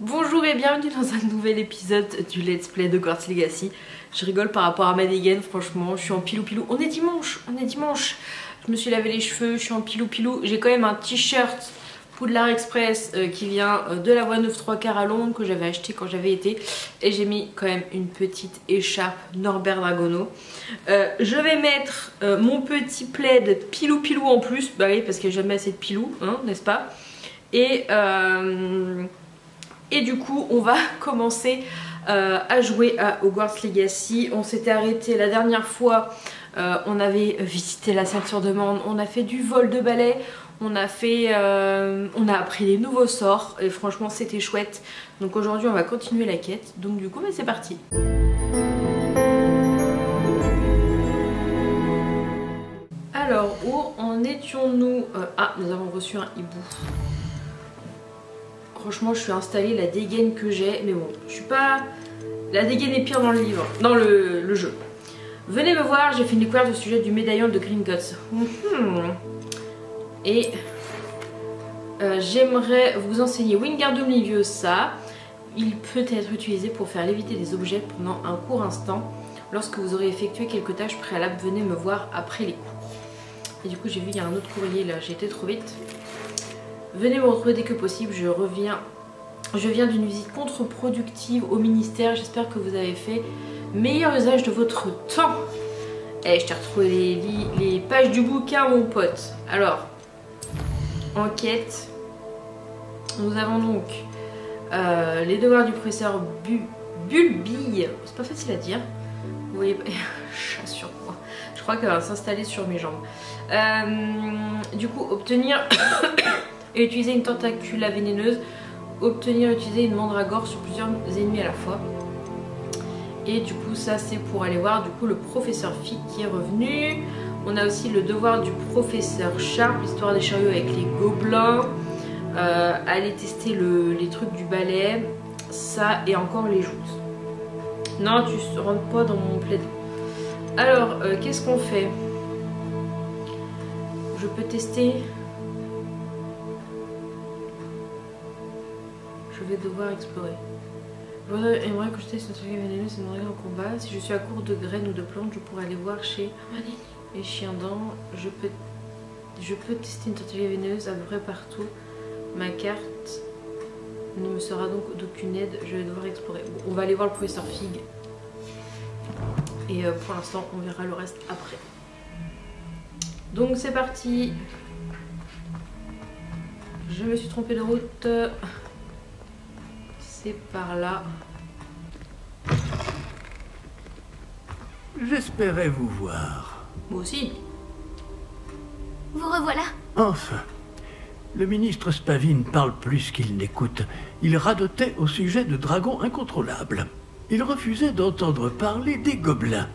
Bonjour et bienvenue dans un nouvel épisode du Let's Play de Hogwarts Legacy. Je rigole par rapport à ma dégaine, franchement, je suis en pilou-pilou. On est dimanche. Je me suis lavé les cheveux, je suis en pilou-pilou. J'ai quand même un t-shirt Poudlard Express qui vient de la voie 9 3/4 à Londres que j'avais acheté quand j'avais été. Et j'ai mis quand même une petite écharpe Norbert Dragono. Je vais mettre mon petit plaid pilou-pilou en plus. Bah oui, parce qu'il n'y a jamais assez de pilou, hein, n'est-ce pas? Et du coup on va commencer à jouer à Hogwarts Legacy. On s'était arrêté la dernière fois, on avait visité la salle sur demande, on a fait du vol de balai, on a appris des nouveaux sorts et franchement c'était chouette. Donc aujourd'hui on va continuer la quête, donc du coup c'est parti. Alors où en étions-nous? Ah, nous avons reçu un hibou. Franchement, je suis installée la dégaine que j'ai, mais bon, je suis pas... La dégaine est pire dans le livre, dans le jeu. Venez me voir, j'ai fait une découverte au sujet du médaillon de Gringotts. Et j'aimerais vous enseigner Wingardium Leviosa. Il peut être utilisé pour faire léviter des objets pendant un court instant. Lorsque vous aurez effectué quelques tâches préalables, venez me voir après les cours. Et du coup, j'ai vu, il y a un autre courrier là, j'ai été trop vite. Venez me retrouver dès que possible, je viens d'une visite contre-productive au ministère, j'espère que vous avez fait meilleur usage de votre temps. Eh, je t'ai retrouvé les pages du bouquin mon pote. Alors, enquête, nous avons donc les devoirs du professeur Bulbille, c'est pas facile à dire, vous voyez, chat sur moi, je crois qu'elle va s'installer sur mes jambes. Du coup, obtenir... et utiliser une tentacula vénéneuse, obtenir et utiliser une mandragore sur plusieurs ennemis à la fois. Et du coup ça c'est pour aller voir du coup le professeur Fig qui est revenu. On a aussi le devoir du professeur Sharp, l'histoire des chariots avec les gobelins, aller tester les trucs du balai, ça et encore les joutes. Non, tu rentres pas dans mon plaid. Alors qu'est-ce qu'on fait? Je peux tester. Je vais devoir explorer. J'aimerais que je teste une tentacule vénéneuse et demander en combat. Si je suis à court de graines ou de plantes, je pourrais aller voir chez les chiens dents. Je peux tester une tentacule vénéneuse à peu près partout. Ma carte ne me sera donc d'aucune aide. Je vais devoir explorer. Bon, on va aller voir le professeur Fig. Et pour l'instant, on verra le reste après. Donc c'est parti. Je me suis trompée de route. C'est par là. J'espérais vous voir. Moi aussi. Vous revoilà. Enfin, le ministre Spavin parle plus qu'il n'écoute. Il radotait au sujet de dragons incontrôlables. Il refusait d'entendre parler des gobelins.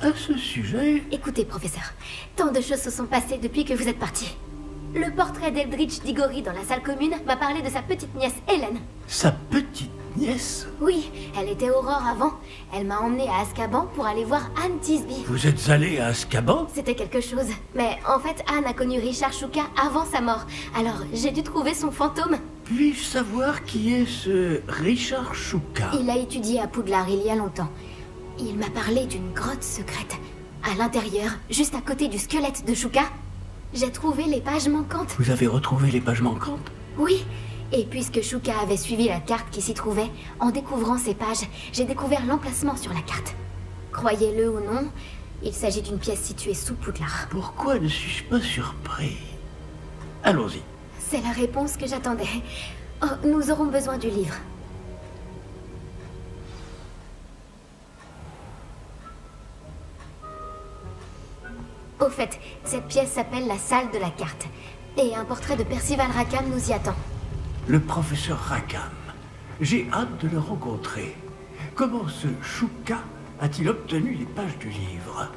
À ce sujet... Écoutez, professeur, tant de choses se sont passées depuis que vous êtes parti. Le portrait d'Eldritch Diggory dans la salle commune m'a parlé de sa petite nièce Hélène. Sa petite nièce? Oui, elle était Aurore avant. Elle m'a emmenée à Azkaban pour aller voir Anne Thisby. Vous êtes allé à Azkaban? C'était quelque chose. Mais en fait, Anne a connu Richard Shuka avant sa mort. Alors, j'ai dû trouver son fantôme. Puis-je savoir qui est ce Richard Shuka? Il a étudié à Poudlard il y a longtemps. Il m'a parlé d'une grotte secrète. À l'intérieur, juste à côté du squelette de Shuka, j'ai trouvé les pages manquantes. Vous avez retrouvé les pages manquantes? Oui, et puisque Shuka avait suivi la carte qui s'y trouvait, en découvrant ces pages, j'ai découvert l'emplacement sur la carte. Croyez-le ou non, il s'agit d'une pièce située sous Poudlard. Pourquoi ne suis-je pas surpris? Allons-y. C'est la réponse que j'attendais. Oh, nous aurons besoin du livre. Au fait, cette pièce s'appelle la salle de la carte. Et un portrait de Percival Rackham nous y attend. Le professeur Rackham. J'ai hâte de le rencontrer. Comment ce Shuka a-t-il obtenu les pages du livre?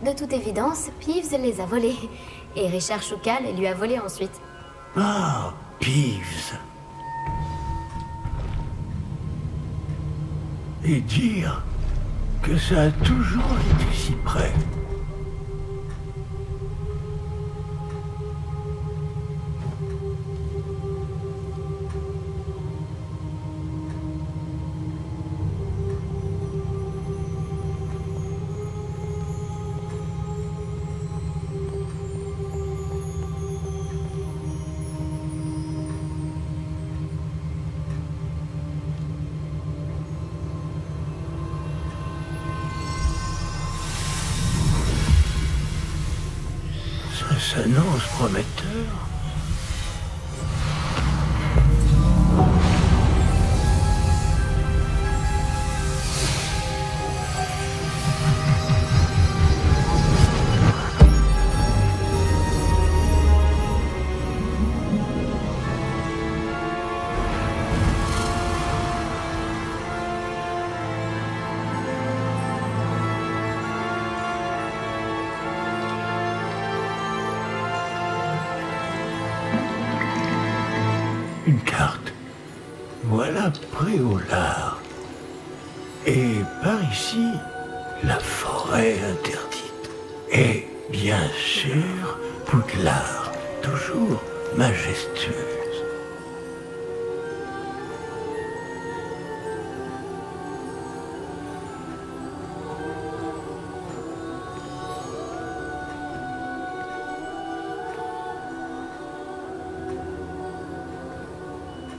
De toute évidence, Peeves les a volées. Et Richard Shuka les lui a volées ensuite. Ah, Peeves. Et dire que ça a toujours été si près. s'annonce prometteur. Une carte. Voilà Préolard. Et par ici, la forêt interdite. Et bien sûr, Poudlard, toujours majestueuse.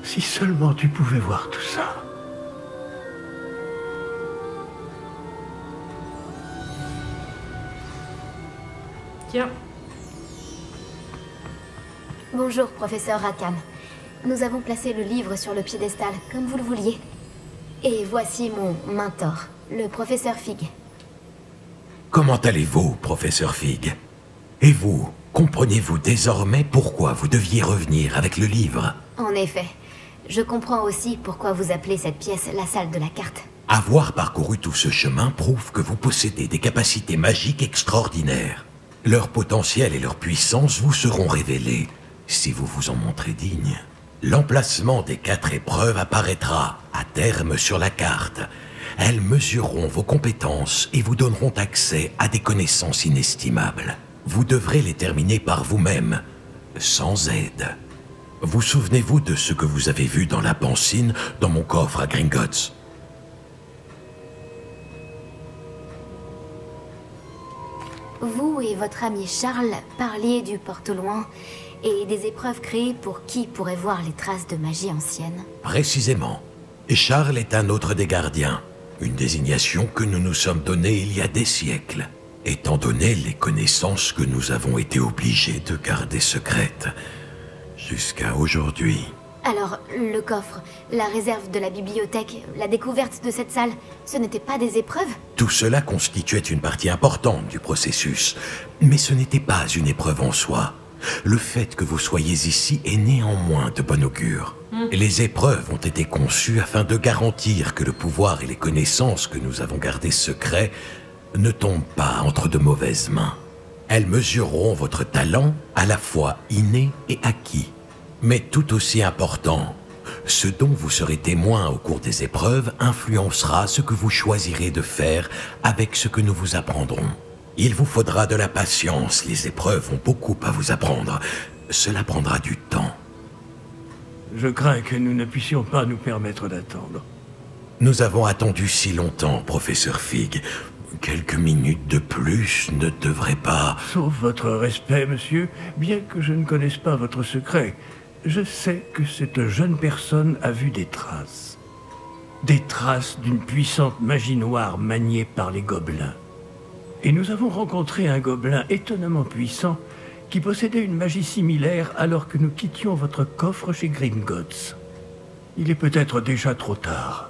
Si seulement tu pouvais voir tout ça. Tiens. Bonjour, professeur Rackham. Nous avons placé le livre sur le piédestal, comme vous le vouliez. Et voici mon mentor, le professeur Fig. Comment allez-vous, professeur Fig? Et vous, comprenez-vous désormais pourquoi vous deviez revenir avec le livre? En effet. Je comprends aussi pourquoi vous appelez cette pièce la salle de la carte. Avoir parcouru tout ce chemin prouve que vous possédez des capacités magiques extraordinaires. Leur potentiel et leur puissance vous seront révélés, si vous vous en montrez digne. L'emplacement des 4 épreuves apparaîtra, à terme, sur la carte. Elles mesureront vos compétences et vous donneront accès à des connaissances inestimables. Vous devrez les terminer par vous-même, sans aide. Vous souvenez-vous de ce que vous avez vu dans la pancine, dans mon coffre à Gringotts? Vous et votre ami Charles parliez du porte-loin et des épreuves créées pour qui pourrait voir les traces de magie ancienne. Précisément. Et Charles est un autre des gardiens, une désignation que nous nous sommes donnée il y a des siècles, étant donné les connaissances que nous avons été obligés de garder secrètes. Jusqu'à aujourd'hui. Alors, le coffre, la réserve de la bibliothèque, la découverte de cette salle, ce n'étaient pas des épreuves? Tout cela constituait une partie importante du processus, mais ce n'était pas une épreuve en soi. Le fait que vous soyez ici est néanmoins de bon augure. Les épreuves ont été conçues afin de garantir que le pouvoir et les connaissances que nous avons gardées secrets ne tombent pas entre de mauvaises mains. Elles mesureront votre talent à la fois inné et acquis. Mais tout aussi important, ce dont vous serez témoin au cours des épreuves influencera ce que vous choisirez de faire avec ce que nous vous apprendrons. Il vous faudra de la patience, les épreuves ont beaucoup à vous apprendre. Cela prendra du temps. Je crains que nous ne puissions pas nous permettre d'attendre. Nous avons attendu si longtemps, professeur Fig. Quelques minutes de plus ne devraient pas... Sauf votre respect, monsieur, bien que je ne connaisse pas votre secret, je sais que cette jeune personne a vu des traces. Des traces d'une puissante magie noire maniée par les gobelins. Et nous avons rencontré un gobelin étonnamment puissant qui possédait une magie similaire alors que nous quittions votre coffre chez Gringotts. Il est peut-être déjà trop tard.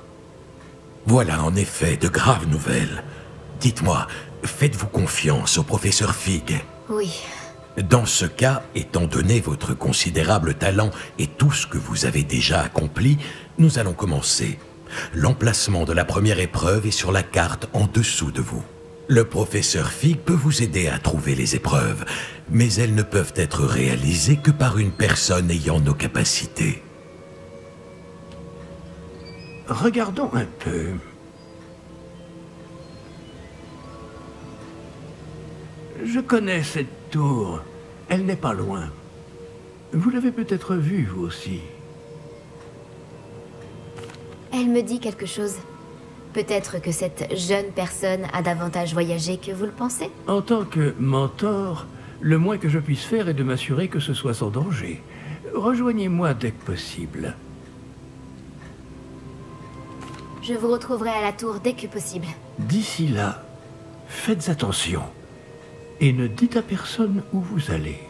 Voilà en effet de graves nouvelles. Dites-moi, faites-vous confiance au professeur Fig? Oui. Dans ce cas, étant donné votre considérable talent et tout ce que vous avez déjà accompli, nous allons commencer. L'emplacement de la première épreuve est sur la carte en dessous de vous. Le professeur Fig peut vous aider à trouver les épreuves, mais elles ne peuvent être réalisées que par une personne ayant nos capacités. Regardons un peu. Je connais cette tour. Elle n'est pas loin. Vous l'avez peut-être vue, vous aussi. Elle me dit quelque chose. Peut-être que cette jeune personne a davantage voyagé que vous le pensez? En tant que mentor, le moins que je puisse faire est de m'assurer que ce soit sans danger. Rejoignez-moi dès que possible. Je vous retrouverai à la tour dès que possible. D'ici là, faites attention. Et ne dites à personne où vous allez.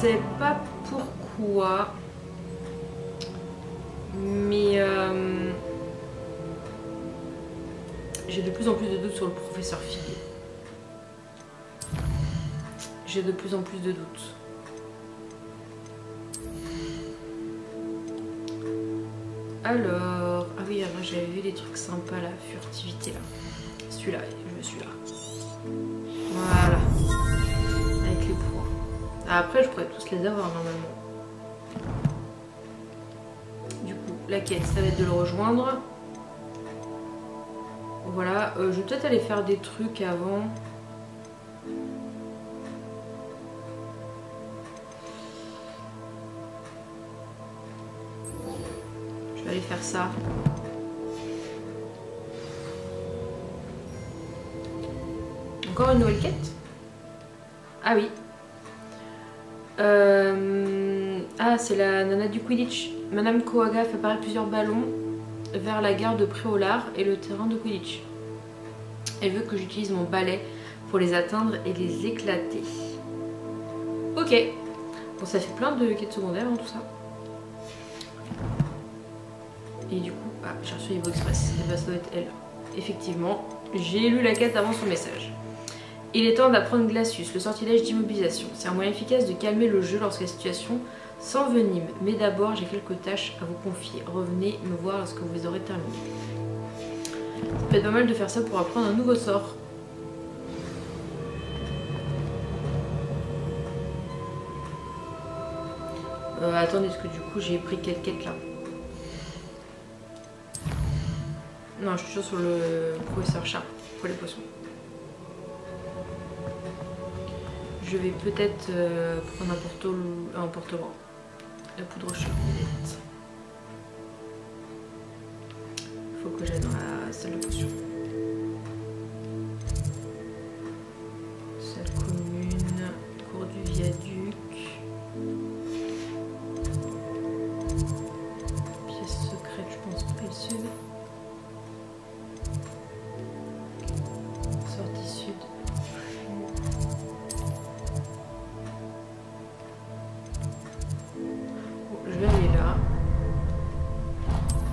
sais pas pourquoi, mais j'ai de plus en plus de doutes sur le professeur Fig. J'ai de plus en plus de doutes. Alors, ah oui, avant j'avais vu des trucs sympas là, furtivité là. Celui-là, je veux celui-là. Voilà. Avec les points. Après, je pourrais tous les avoir normalement. Du coup, la quête, ça va être de le rejoindre. Voilà, je vais peut-être aller faire des trucs avant. Je vais aller faire ça. Encore une nouvelle quête? Ah oui. Ah, c'est la nana du Quidditch. Madame Kohaga fait apparaître plusieurs ballons vers la gare de Préolard et le terrain de Quidditch. Elle veut que j'utilise mon balai pour les atteindre et les éclater. Ok. Bon, ça fait plein de quêtes secondaires, hein, tout ça. Et du coup, ah, j'ai reçu l'Evo Express. Et bah, ça doit être elle. Effectivement, j'ai lu la quête avant son message. Il est temps d'apprendre Glacius, le sortilège d'immobilisation. C'est un moyen efficace de calmer le jeu lorsque la situation s'envenime. Mais d'abord, j'ai quelques tâches à vous confier. Revenez me voir lorsque vous aurez terminé. Ça peut être pas mal de faire ça pour apprendre un nouveau sort. Attendez, est-ce que du coup j'ai pris quelle quête là? Non, je suis toujours sur le professeur chat pour les poissons. Je vais peut-être prendre un porte-vent. La poudre cheminette. Faut que j'aille dans la salle de potion. Salle commune, cours du viaduc. Pièce secrète, je pense pas le sud. Sortie sud. Je vais aller là.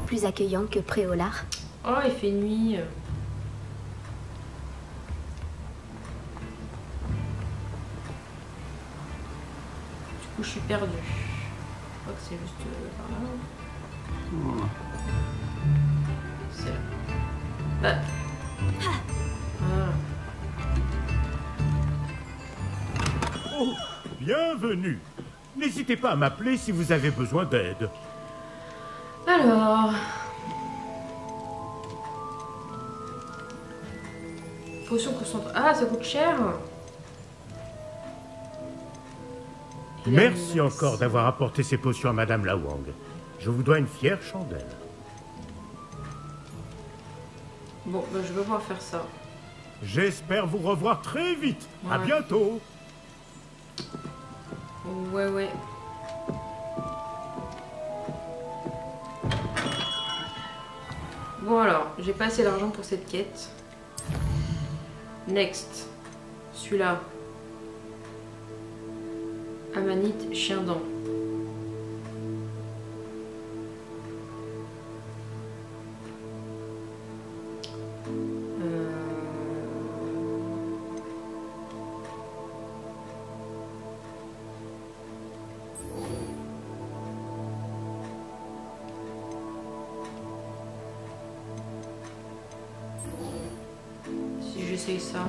Plus accueillant que Préolard. Oh, il fait nuit. Du coup, je suis perdue. Je crois que c'est juste par là. C'est là. Bah. Ah. Oh, bienvenue. N'hésitez pas à m'appeler si vous avez besoin d'aide. Alors. Potion concentrée. Ah, ça coûte cher. Merci encore d'avoir apporté ces potions à Madame Lawang. Je vous dois une fière chandelle. Bon, bah, je vais pouvoir faire ça. J'espère vous revoir très vite. Ouais. À bientôt. Ouais, ouais. Bon alors, j'ai pas assez d'argent pour cette quête. Next. Celui-là. Amanite, chien dent. Si j'essaye ça.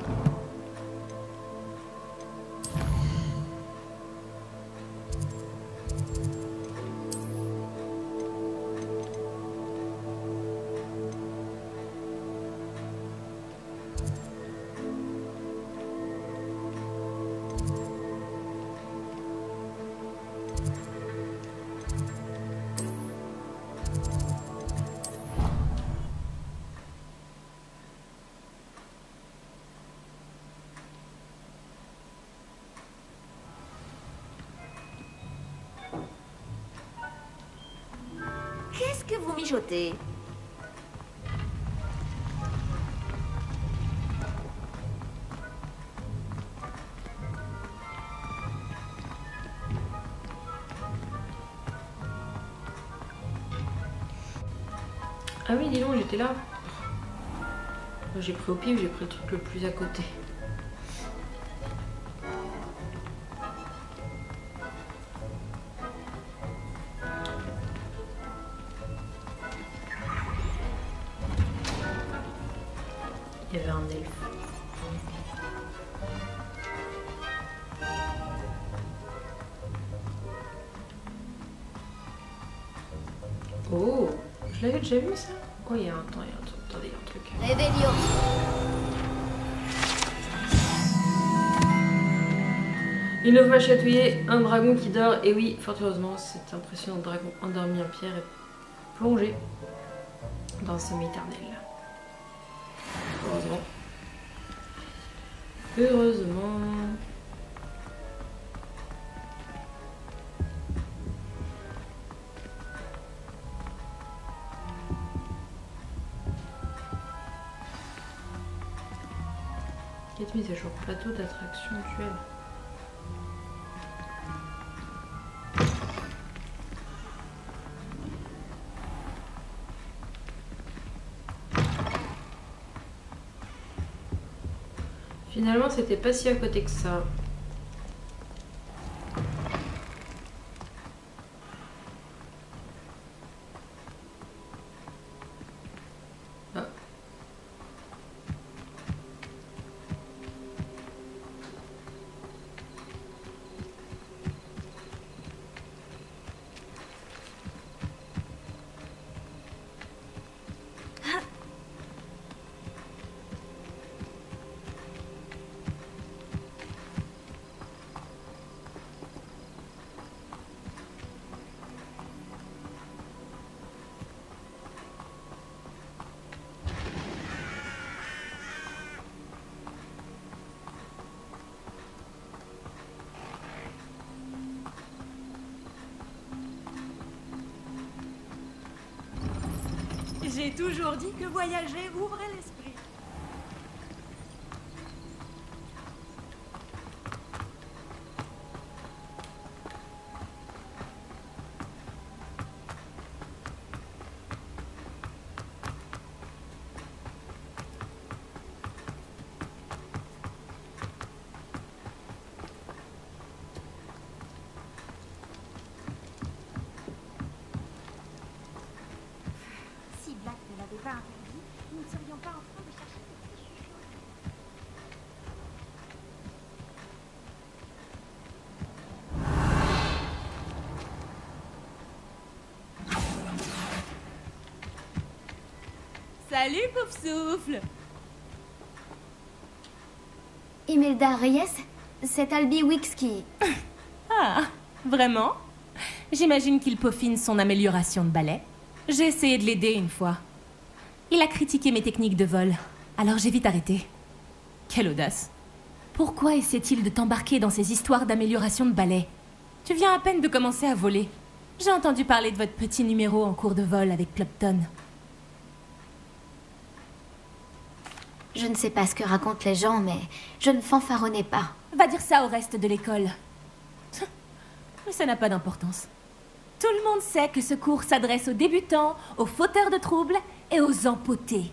Qu'est-ce que vous mijotez? Ah oui, dis donc, j'étais là. J'ai pris au pif, j'ai pris le truc le plus à côté. Il y avait un elfe. Oh, je l'avais déjà vu ça? Oh, il y a un temps, il y a un truc. Attendez, il y a un truc. Réveillon. Une fois chatouillé, un dragon qui dort. Et oui, fort heureusement, cet impressionnant dragon endormi en pierre est plongé dans un sommeil éternel. Heureusement. Heureusement. Quête mise à jour, plateau d'attraction actuel. Finalement, c'était pas si à côté que ça. Ah. J'ai toujours dit que voyager ouvrait l'esprit. Si Black ne l'avait pas interdit, nous ne serions pas en train de chercher des petits chuchots. Salut, Pouf Souffle! Imelda Reyes, c'est Albi Wix qui... Ah, vraiment? J'imagine qu'il peaufine son amélioration de balai. J'ai essayé de l'aider une fois. Il a critiqué mes techniques de vol, alors j'ai vite arrêté. Quelle audace! Pourquoi essaie-t-il de t'embarquer dans ces histoires d'amélioration de balai? Tu viens à peine de commencer à voler. J'ai entendu parler de votre petit numéro en cours de vol avec Clopton. Je ne sais pas ce que racontent les gens, mais je ne fanfaronnais pas. Va dire ça au reste de l'école. Mais ça n'a pas d'importance. Tout le monde sait que ce cours s'adresse aux débutants, aux fauteurs de troubles et aux empotés.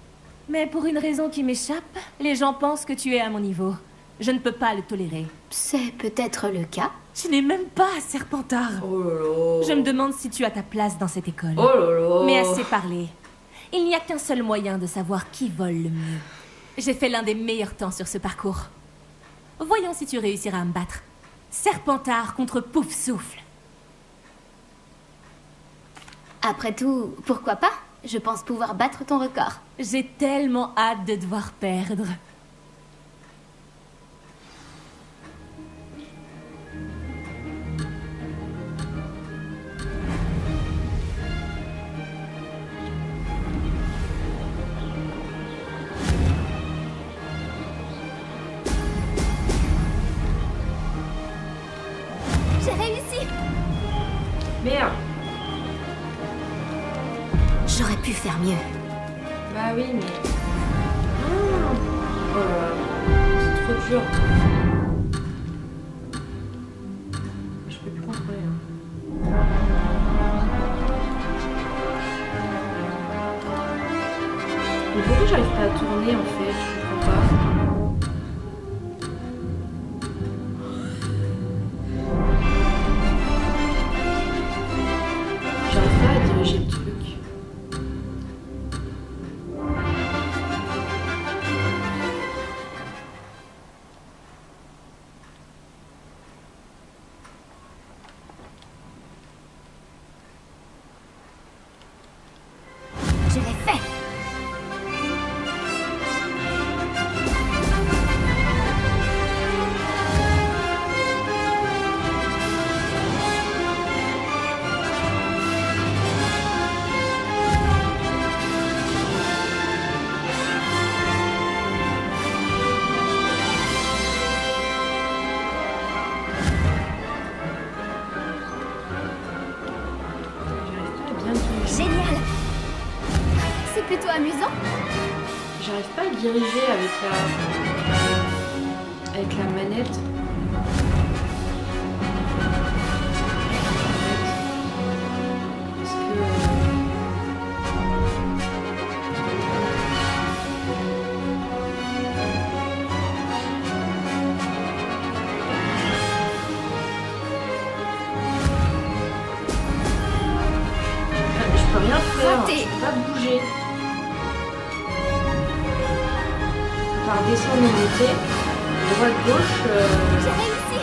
Mais pour une raison qui m'échappe, les gens pensent que tu es à mon niveau. Je ne peux pas le tolérer. C'est peut-être le cas. Tu n'es même pas Serpentard. Oh là là. Je me demande si tu as ta place dans cette école. Oh là là. Mais assez parlé. Il n'y a qu'un seul moyen de savoir qui vole le mieux. J'ai fait l'un des meilleurs temps sur ce parcours. Voyons si tu réussiras à me battre. Serpentard contre Pouf Souffle. Après tout, pourquoi pas? Je pense pouvoir battre ton record. J'ai tellement hâte de devoir perdre. J'ai réussi! Merde. J'aurais pu faire mieux. Bah oui, mais... Oh là là. C'est trop dur. Je peux plus contrôler. Hein. j'arrive pas à tourner en fait? Je comprends pas. J'arrive pas à diriger le truc. Je l'ai fait. Génial. C'est plutôt amusant. J'arrive pas à le diriger avec la manette. Parce que je peux rien faire, Raté. je peux pas bouger. Par descendre et monter, droite gauche. J'ai réussi.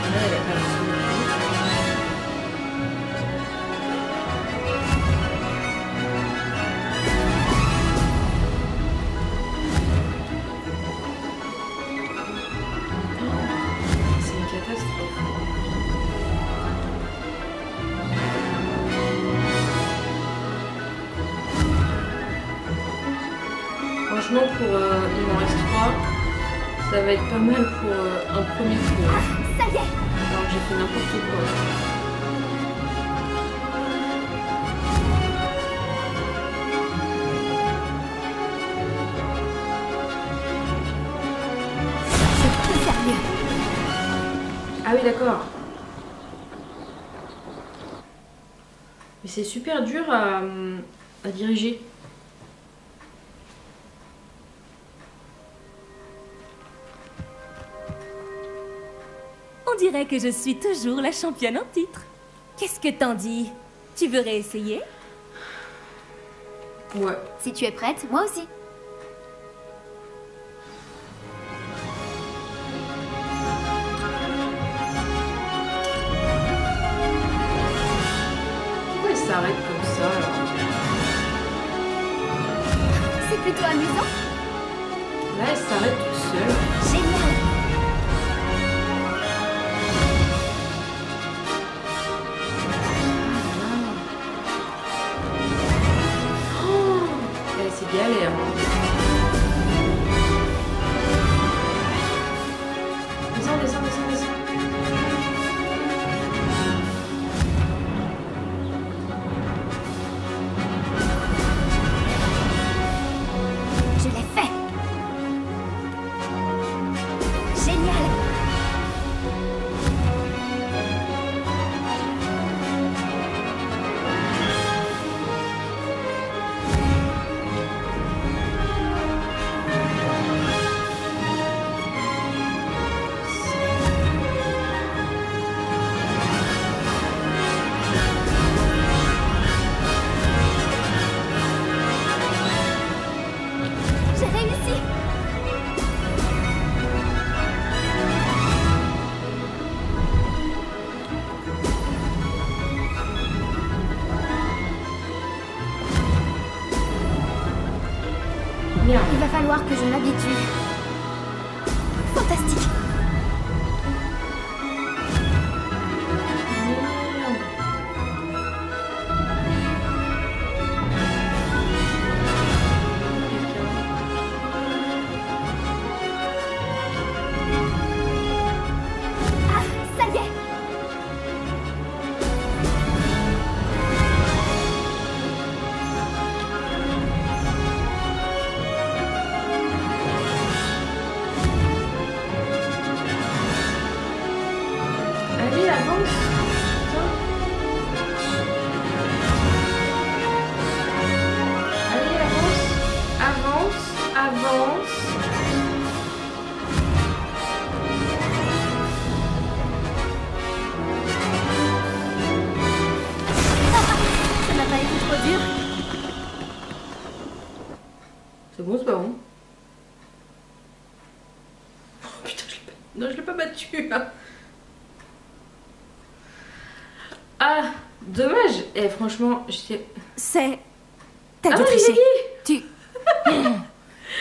Ouais, elle a pas la solution. C'est une catastrophe. Franchement, pour il m'en reste 3, ça va être pas mal pour un premier coup. Ça y est. Alors que j'ai fait n'importe quoi. Je peux faire mieux. Ah oui, d'accord. Mais c'est super dur à diriger. On dirait que je suis toujours la championne en titre. Qu'est-ce que t'en dis? Tu veux réessayer? Ouais. Si tu es prête, moi aussi. Pourquoi elle s'arrête comme ça alors? C'est plutôt amusant. Là, elle s'arrête toute seule. Génial. C'est galère. Descends, descends, descends, descends. Je l'ai fait. Génial. J'ai réussi. Merde. Il va falloir que je m'habitue. Fantastique. Ah, ça y est. C'est bon, c'est pas bon. Oh putain, non, je l'ai pas battu. Ah, dommage. Et franchement, j'étais... C'est... T'as Ah dû non, j'ai tricher. gagné. Tu...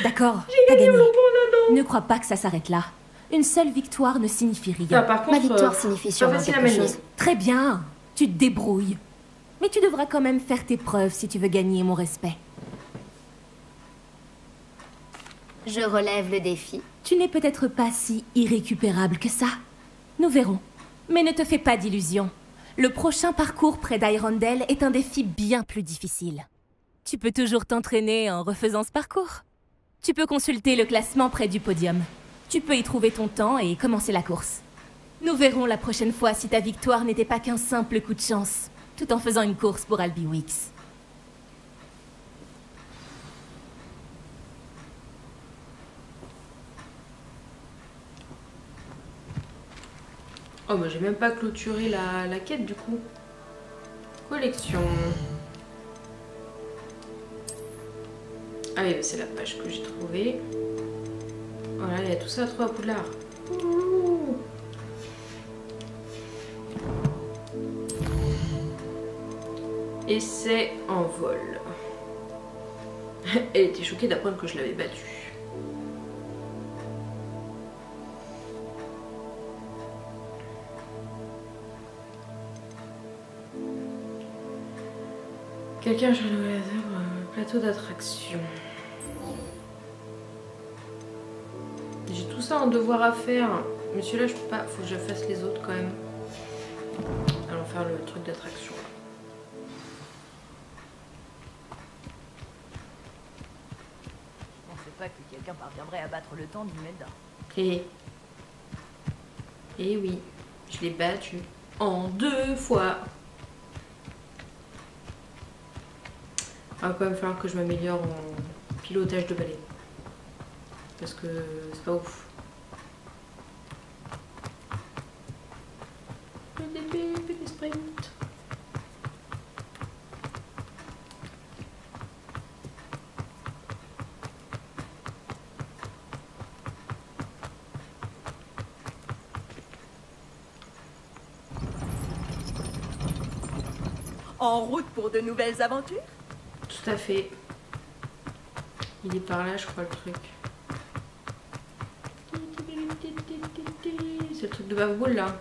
D'accord, t'as J'ai gagné gagné. mon bon Ne crois pas que ça s'arrête là. Une seule victoire ne signifie Non, rien. par contre, Ma victoire signifie pas sûrement facile à quelque manier. chose. Très bien, tu te débrouilles. Mais tu devras quand même faire tes preuves si tu veux gagner mon respect. Je relève le défi. Tu n'es peut-être pas si irrécupérable que ça. Nous verrons. Mais ne te fais pas d'illusions. Le prochain parcours près d'Irondale est un défi bien plus difficile. Tu peux toujours t'entraîner en refaisant ce parcours. Tu peux consulter le classement près du podium. Tu peux y trouver ton temps et commencer la course. Nous verrons la prochaine fois si ta victoire n'était pas qu'un simple coup de chance, tout en faisant une course pour Albiwix. Oh bah j'ai même pas clôturé la quête du coup. Collection. Ah oui, c'est la page que j'ai trouvée. Voilà, il y a tout ça à trouver à Poudlard. Ouh. Essai en vol. Elle était choquée d'apprendre que je l'avais battu. Quelqu'un sur le plateau d'attraction. J'ai tout ça en devoir à faire. Mais celui-là, je peux pas. Faut que je fasse les autres quand même. Allons faire le truc d'attraction. Je pensais pas que quelqu'un parviendrait à battre le temps d'Imelda. Et oui, je l'ai battu en 2 fois. Il va quand même falloir que je m'améliore en pilotage de balai. Parce que c'est pas ouf. Petit sprint. En route pour de nouvelles aventures? Tout à fait. Il est par là, je crois, le truc. C'est le truc de Bavboul, là.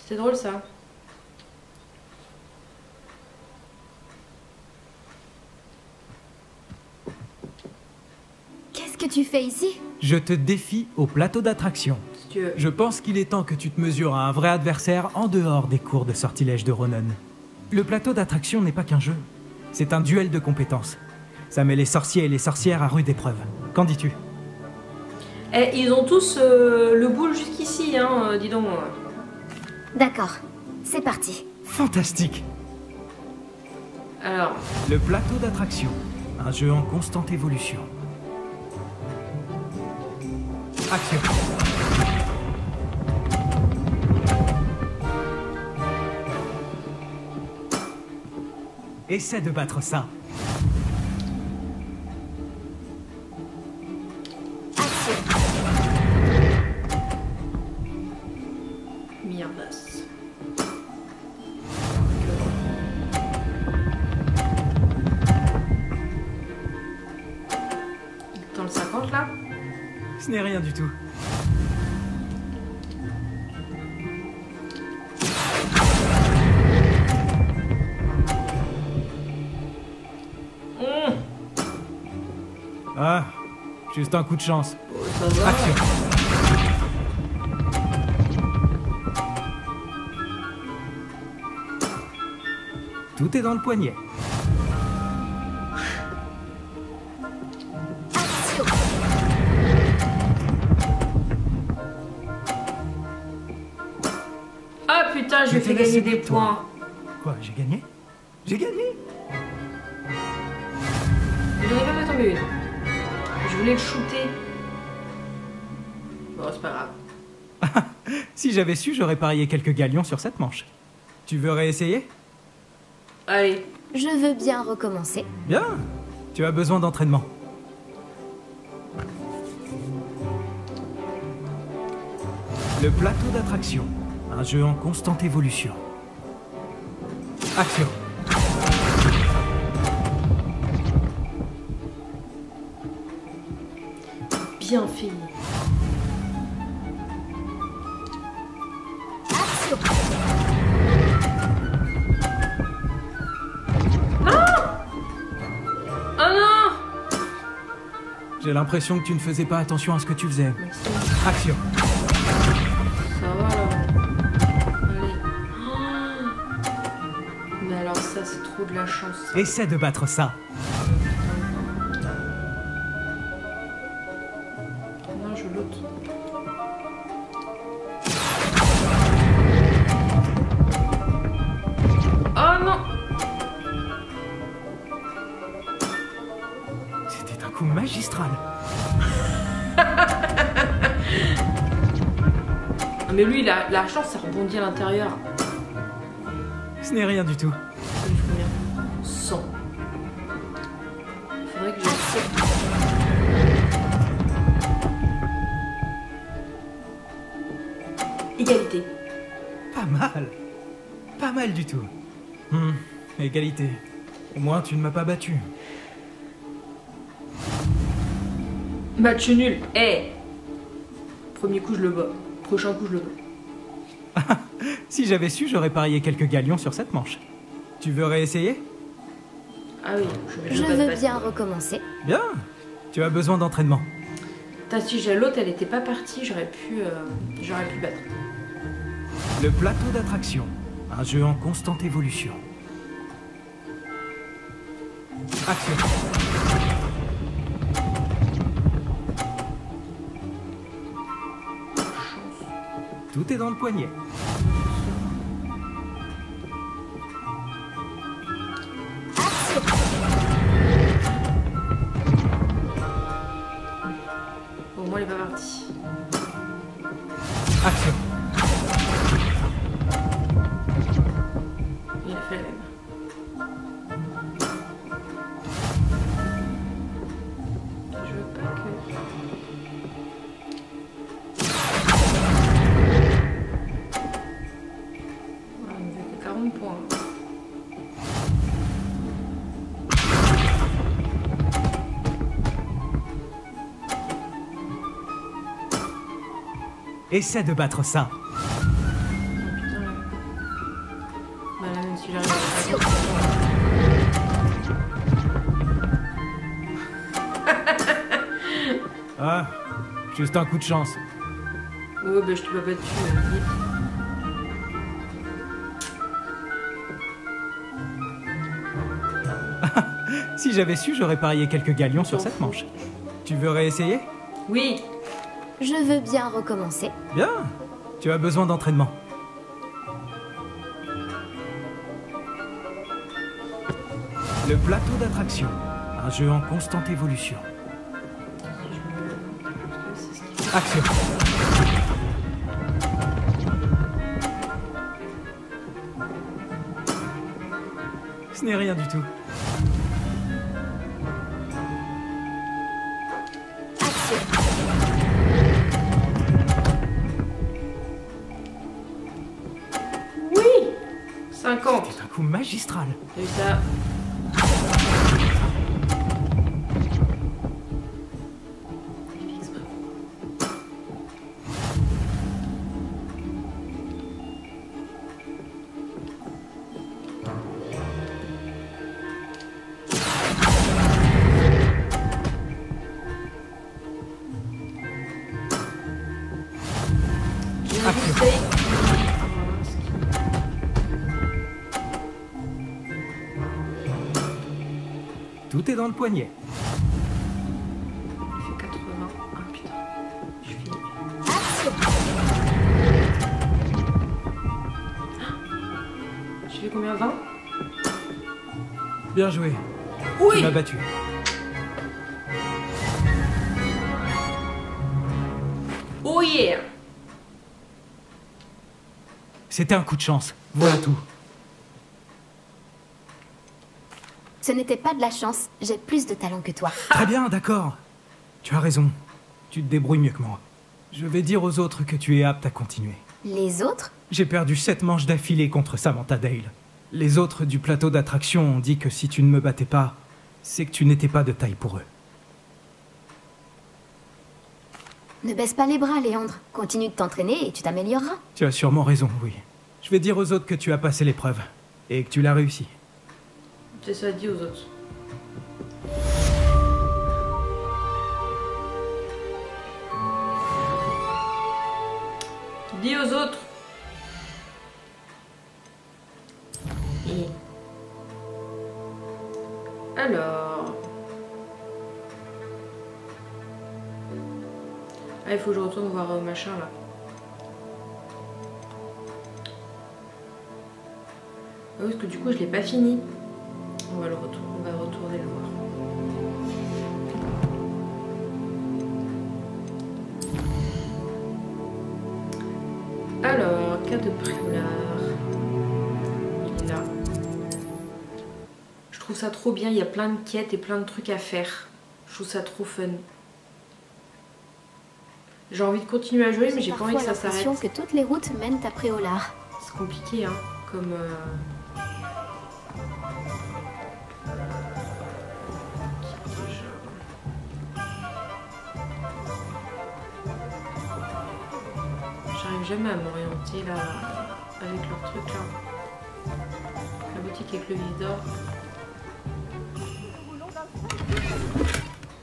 C'est drôle, ça. Qu'est-ce que tu fais ici? Je te défie au plateau d'attraction. Si tu veux. Je pense qu'il est temps que tu te mesures à un vrai adversaire en dehors des cours de sortilège de Ronan. Le plateau d'attraction n'est pas qu'un jeu. C'est un duel de compétences. Ça met les sorciers et les sorcières à rude épreuve. Qu'en dis-tu? Eh, ils ont tous le boule jusqu'ici, hein, dis donc. D'accord, c'est parti. Fantastique! Alors, Le plateau d'attraction. Un jeu en constante évolution. Action! Essaie de battre ça. mierdas. Dans le 50 là? Ce n'est rien du tout. Ah, juste un coup de chance. Ça va. Action. Tout est dans le poignet. Ah putain, je lui ai fait gagner des points. Quoi, j'ai gagné? J'ai gagné? Il aurait pas fait tomber une. Je voulais le shooter. Bon, c'est pas grave. Si j'avais su, j'aurais parié quelques galions sur cette manche. Tu veux réessayer? Allez, Je veux bien recommencer. Bien. Tu as besoin d'entraînement. Le plateau d'attraction. Un jeu en constante évolution. Action. Bien fait. Action. Oh non! J'ai l'impression que tu ne faisais pas attention à ce que tu faisais. Merci. Action. Ça va là. Allez. Oh. Mais alors ça c'est trop de la chance. Essaie de battre ça. Non, je l'autre. Oh non! C'était un coup magistral. Ah, mais lui, la chance, ça rebondit à l'intérieur. Ce n'est rien du tout. Ça lui fait combien? 100. Faudrait que je... Égalité. Pas mal. Pas mal du tout. Égalité. Au moins, tu ne m'as pas battu. Match nul. Eh. Premier coup, je le bats. Prochain coup, je le bats. Si j'avais su, j'aurais parié quelques galions sur cette manche. Tu veux réessayer? Ah oui, Je veux veux bien recommencer. Bien. Tu as besoin d'entraînement. Putain, si j'ai l'autre, elle était pas partie, j'aurais pu battre. Le plateau d'attraction. Un jeu en constante évolution. Action. Tout est dans le poignet. Au moins, elle est pas partie. Action. Il a fait la même. Je veux pas que... Ah, il me fait que 40 points. Essaie de battre ça. Putain, là. Bah là, même si j'arrive à le faire. Ah, juste un coup de chance. Ouais, bah je t'ai pas battu. Vite. Si j'avais su, j'aurais parié quelques galions sur cette manche. Tu veux réessayer? Oui. Je veux bien recommencer. Bien. Tu as besoin d'entraînement. Le plateau d'attraction. Un jeu en constante évolution. Action. Ce n'est rien du tout. Oui. 50. C'est un coup magistral. J'ai eu ça. Tout est dans le poignet. Il fait 80. Ah putain. Je finis. Je fais combien? 20? Bien joué. Oui. Tu m'as battu. Oh yeah. C'était un coup de chance. Voilà tout. Ce n'était pas de la chance, j'ai plus de talent que toi. Très bien, d'accord. Tu as raison. Tu te débrouilles mieux que moi. Je vais dire aux autres que tu es apte à continuer. Les autres? J'ai perdu 7 manches d'affilée contre Samantha Dale. Les autres du plateau d'attraction ont dit que si tu ne me battais pas, c'est que tu n'étais pas de taille pour eux. Ne baisse pas les bras, Léandre. Continue de t'entraîner et tu t'amélioreras. Tu as sûrement raison, oui. Je vais dire aux autres que tu as passé l'épreuve. Et que tu l'as réussi. C'est ça, dit aux autres. Dis aux autres. Et... Alors... Ah, il faut que je retourne voir machin là. Ah oui, parce que du coup je l'ai pas fini. On va retourner le voir. Alors, cas de Préolard. Il est là. Je trouve ça trop bien, il y a plein de quêtes et plein de trucs à faire. Je trouve ça trop fun. J'ai envie de continuer à jouer, mais j'ai pas envie que ça s'arrête. J'ai l'impression que toutes les routes mènent à Préolard. C'est compliqué, hein, comme... J'arrive jamais à m'orienter là, avec leur truc là. La boutique avec le vif d'or.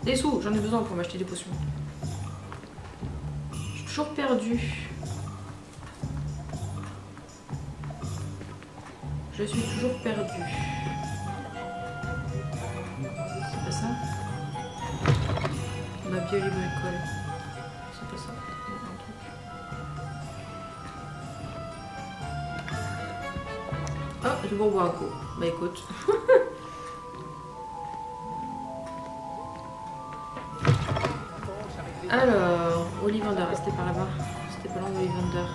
Des sous, j'en ai besoin pour m'acheter des potions. Je suis toujours perdue. Je suis toujours perdue. C'est pas ça? Ma bio-libricole. C'est pas ça. Ah, je vais boire un coup. Bah écoute. Alors, Ollivander, c'était par là-bas. C'était pas loin d'Ollivander.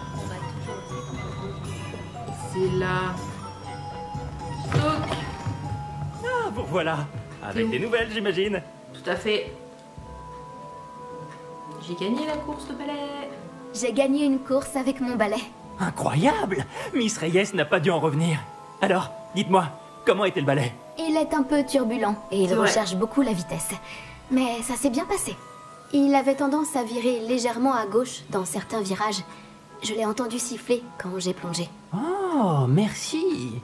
C'est là. Stock. Ah, vous voilà. Avec des nouvelles, j'imagine. Tout à fait. J'ai gagné la course de balai. J'ai gagné une course avec mon balai. Incroyable! Miss Reyes n'a pas dû en revenir. Alors, dites-moi, comment était le balai? Il est un peu turbulent et il recherche beaucoup la vitesse. Mais ça s'est bien passé. Il avait tendance à virer légèrement à gauche dans certains virages. Je l'ai entendu siffler quand j'ai plongé. Oh, merci.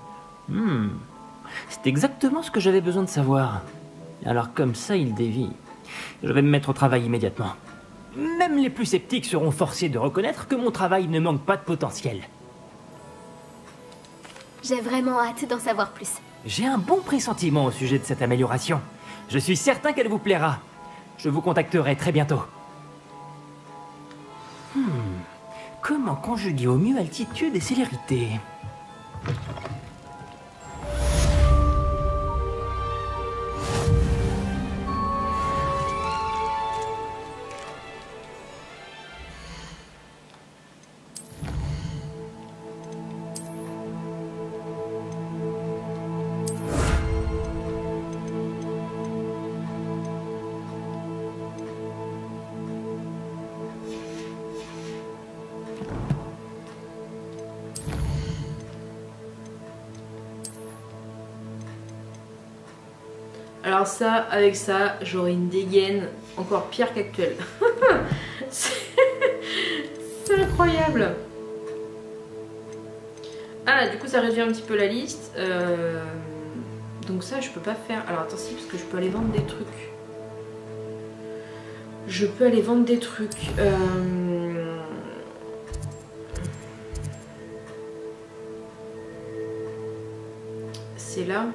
C'est exactement ce que j'avais besoin de savoir. Alors comme ça, il dévie. Je vais me mettre au travail immédiatement. Même les plus sceptiques seront forcés de reconnaître que mon travail ne manque pas de potentiel. J'ai vraiment hâte d'en savoir plus. J'ai un bon pressentiment au sujet de cette amélioration. Je suis certain qu'elle vous plaira. Je vous contacterai très bientôt. Comment conjuguer au mieux altitude et célérité? Alors ça, avec ça, j'aurai une dégaine encore pire qu'actuelle. C'est incroyable. Ah, du coup ça réduit un petit peu la liste. Donc ça, je peux pas faire... Alors attends, si, parce que je peux aller vendre des trucs. Je peux aller vendre des trucs. C'est là.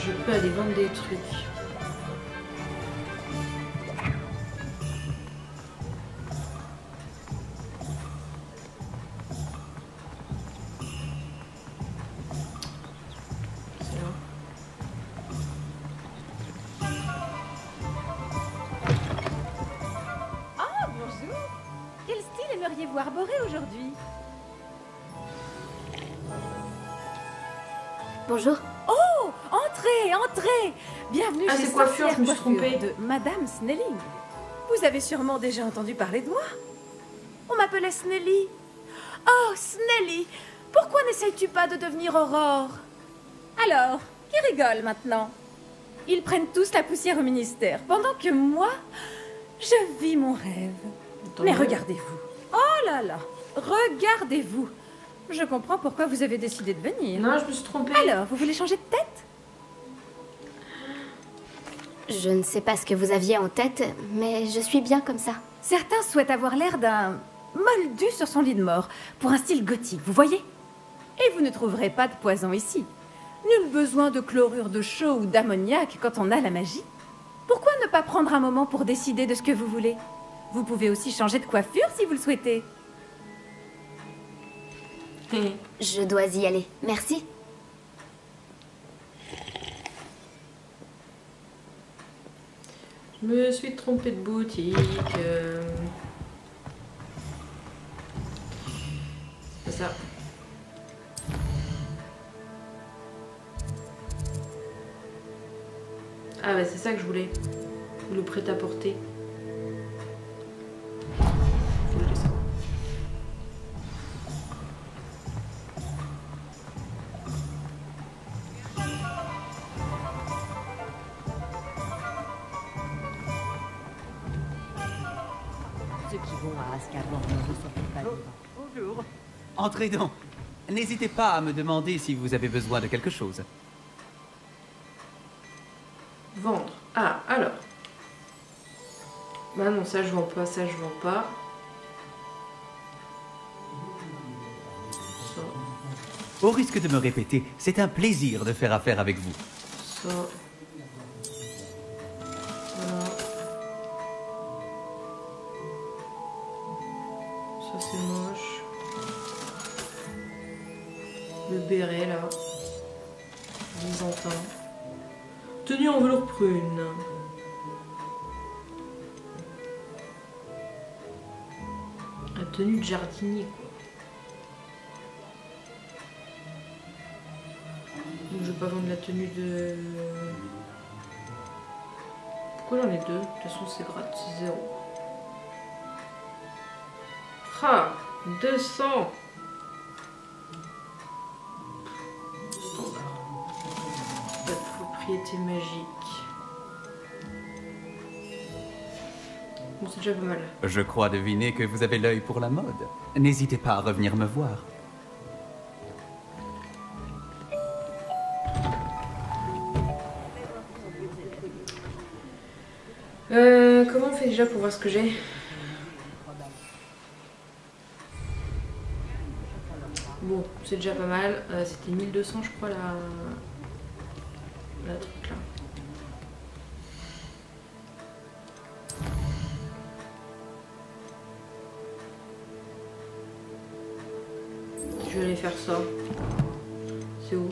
Je peux aller vendre des trucs. C'est là. saviez-vous arborer aujourd'hui? Bonjour. Oh, entrez, entrez. Bienvenue Ah, chez c'est coiffure, Sorcière je me suis Coiffure trompée. de Madame Snelling. Vous avez sûrement déjà entendu parler de moi. On m'appelait Snelly. Oh, Snelly, pourquoi n'essayes-tu pas de devenir Aurore? Alors, qui rigole maintenant? Ils prennent tous la poussière au ministère, pendant que moi, je vis mon rêve. Mais regardez-vous. Oh là là, regardez-vous. Je comprends pourquoi vous avez décidé de venir. Non, je me suis trompée. Alors, vous voulez changer de tête? Je ne sais pas ce que vous aviez en tête, mais je suis bien comme ça. Certains souhaitent avoir l'air d'un moldu sur son lit de mort, pour un style gothique, vous voyez? Et vous ne trouverez pas de poison ici. Nul besoin de chlorure de chaux ou d'ammoniac quand on a la magie. Pourquoi ne pas prendre un moment pour décider de ce que vous voulez? Vous pouvez aussi changer de coiffure si vous le souhaitez. Je dois y aller. Merci. Je me suis trompée de boutique. C'est ça. Ah ouais, c'est ça que je voulais. Le prêt-à-porter. Faut le laisser. Ceux qui vont à Azkaban ne ressortent pas vivants. Bonjour. Entrez donc. N'hésitez pas à me demander si vous avez besoin de quelque chose. Vendre. Ah, alors. Bah non, ça je vends pas, ça je vends pas. Ça, Au risque de me répéter, c'est un plaisir de faire affaire avec vous. ça. Voilà. Ça c'est moche. Le béret là. Byzantin. Tenue en velours prune. La tenue de jardinier quoi. Donc je vais pas vendre la tenue de... Pourquoi j'en ai deux? De toute façon c'est gratis, c'est 0. Ah 200. Pas de propriété magique. Bon, c'est déjà pas mal. Je crois deviner que vous avez l'œil pour la mode. N'hésitez pas à revenir me voir. Comment on fait déjà pour voir ce que j'ai? Bon, c'est déjà pas mal. C'était 1200 je crois la truc là. Je vais aller faire ça. C'est où?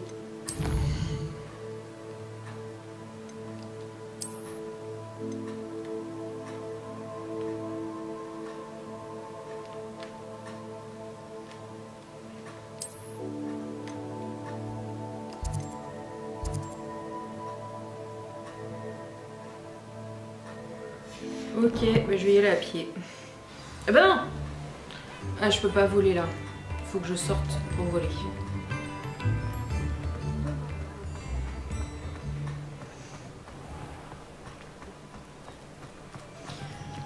Ok, bah je vais y aller à pied. Ah bah non! Ah, je peux pas voler là. Faut que je sorte pour voler.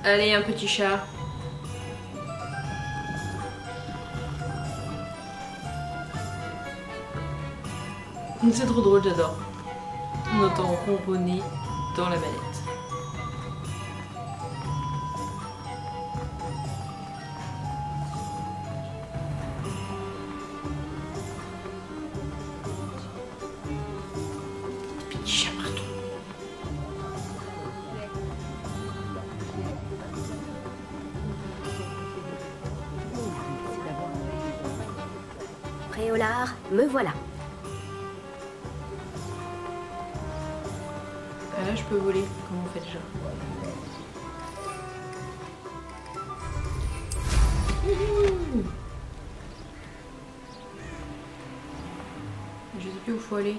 Allez, un petit chat. C'est trop drôle, j'adore. On entend ronronner dans la manette. Petit chat partout. Préolard, me voilà. Ah là, je peux voler. Comment on fait déjà? faut aller?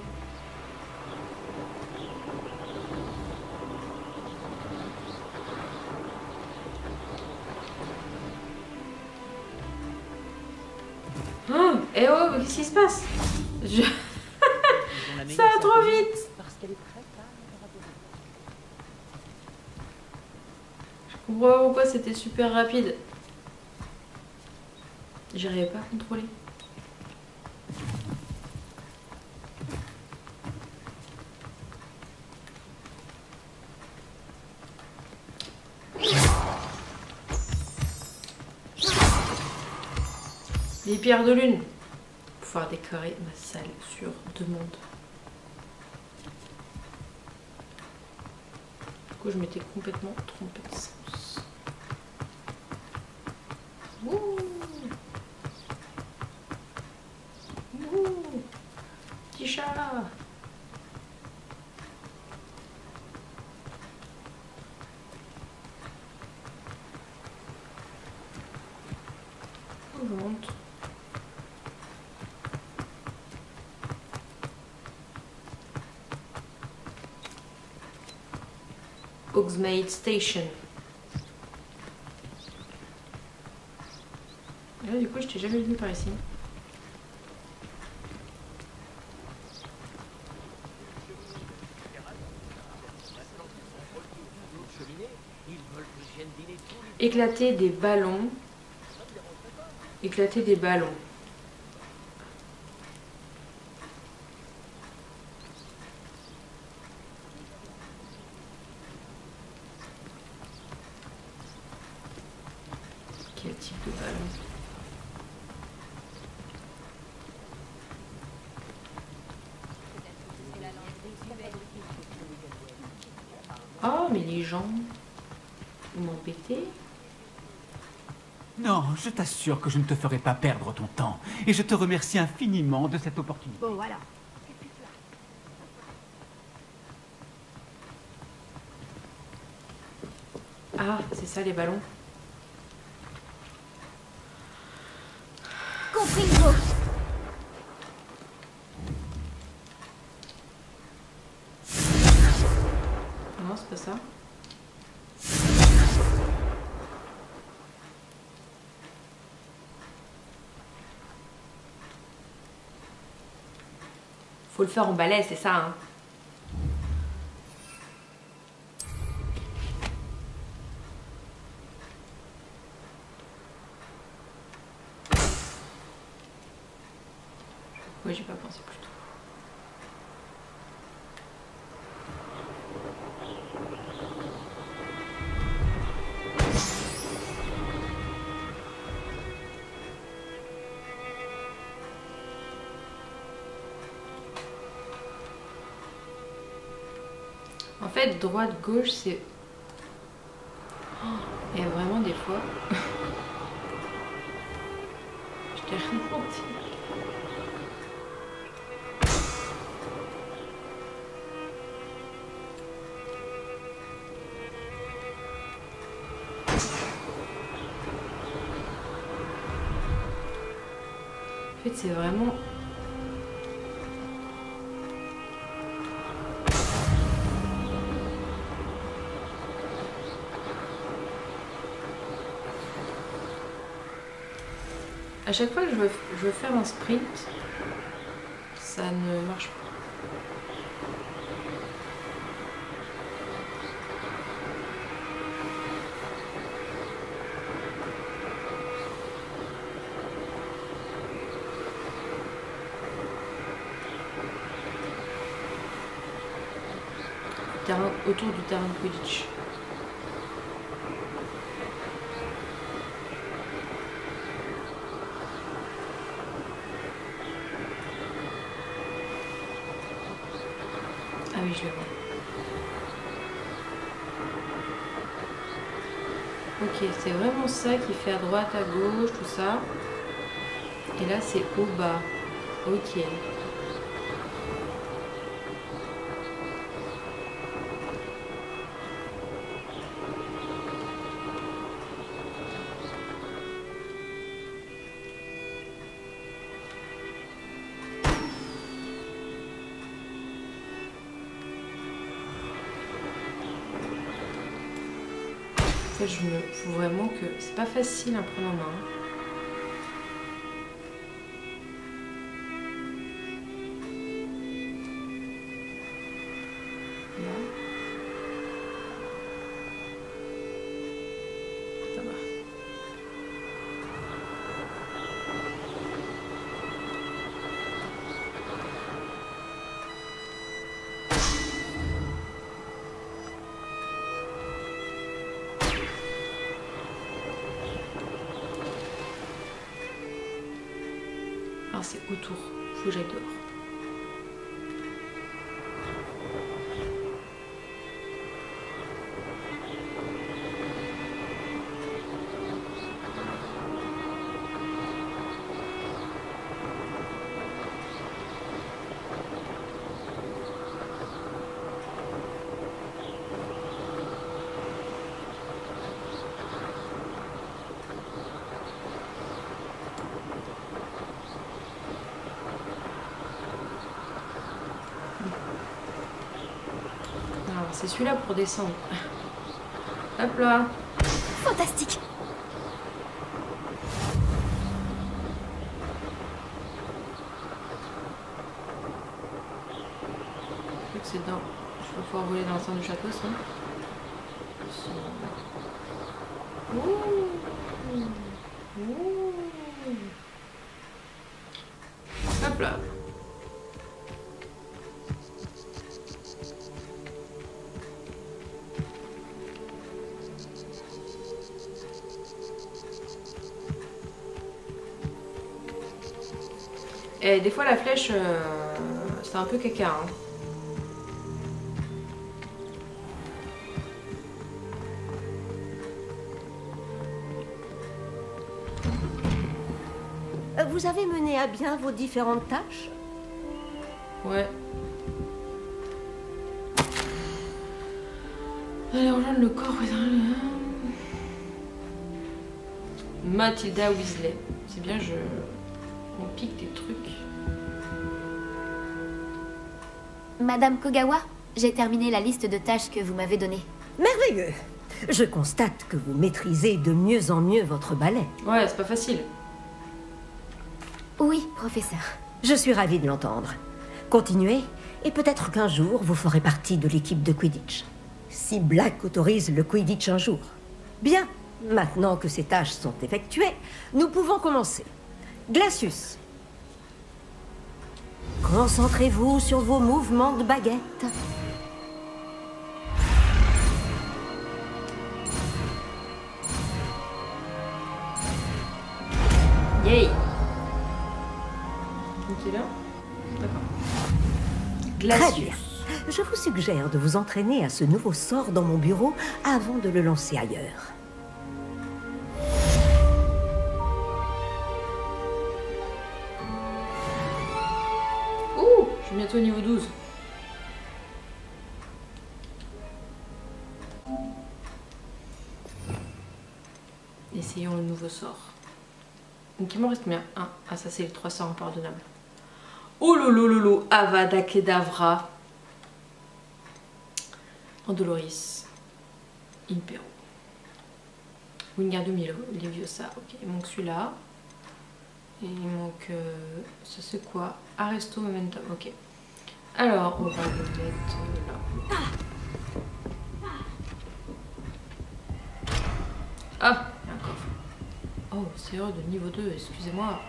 Oh, eh oh, qu'est-ce qui se passe? Ça va trop vite. Je comprends pas pourquoi c'était super rapide. J'arrivais pas à contrôler. Les pierres de lune. Pour pouvoir décorer ma salle sur demande. Du coup, je m'étais complètement trompée de sens. Ouh. Ouh. Petit chat. Oh, je monte. Hogsmeade Station. Et là, du coup, je t'ai jamais vu par ici. Éclater des ballons. Éclater des ballons. Quel type de ballon? Oh, mais les gens, vous m'embêtez. Non, je t'assure que je ne te ferai pas perdre ton temps. Et je te remercie infiniment de cette opportunité. Bon, voilà. Ah, c'est ça les ballons. Compris, Gros. Non, c'est pas ça. Faut le faire en balai, c'est ça, hein. Oui, j'ai pas pensé plus tôt. En fait, droite, gauche, c'est... Oh, il y a vraiment des fois... Je t'ai rien menti. En fait, c'est vraiment... À chaque fois que je veux faire un sprint, ça ne marche pas. Autour du terrain de Quidditch. Ah oui, je le vois. Ok, c'est vraiment ça qui fait à droite, à gauche, tout ça. Et là, c'est au bas. Ok. En fait, faut vraiment que... C'est pas facile à prendre en main. Là. Ça va. Alors c'est autour, faut que j'aille dehors. C'est celui-là pour descendre. Hop là. Fantastique. Je crois que c'est dans... Je vais pouvoir voler dans l'enceinte du château, ça. Hop là. Et des fois la flèche, c'est un peu caca. Hein. Vous avez mené à bien vos différentes tâches? Ouais. Allez rejoindre le corps. Mathilda Weasley. C'est bien, on pique des trucs. Madame Kogawa, j'ai terminé la liste de tâches que vous m'avez donnée. Merveilleux. Je constate que vous maîtrisez de mieux en mieux votre ballet. Ouais, c'est pas facile. Oui, professeur. Je suis ravie de l'entendre. Continuez, et peut-être qu'un jour, vous ferez partie de l'équipe de Quidditch. Si Black autorise le Quidditch un jour. Bien, maintenant que ces tâches sont effectuées, nous pouvons commencer. Glacius. Concentrez-vous sur vos mouvements de baguette. Yay! Ok là? D'accord. Glacius. Très bien. Je vous suggère de vous entraîner à ce nouveau sort dans mon bureau avant de le lancer ailleurs. Ouh! Je suis bientôt au niveau 12. Essayons le nouveau sort. Donc il m'en reste combien? 1. Ah ça c'est les 3 sorts impardonnables. Oh lolo, Avada Kedavra. Andoloris. Impero. Wingardium Leviosa. Ok, il manque celui-là. Et il manque... ça c'est quoi? Arresto Momentum. Ok. Alors, on va le mettre là. Ah, il y a un coffre. Oh, serrure de niveau 2, excusez-moi.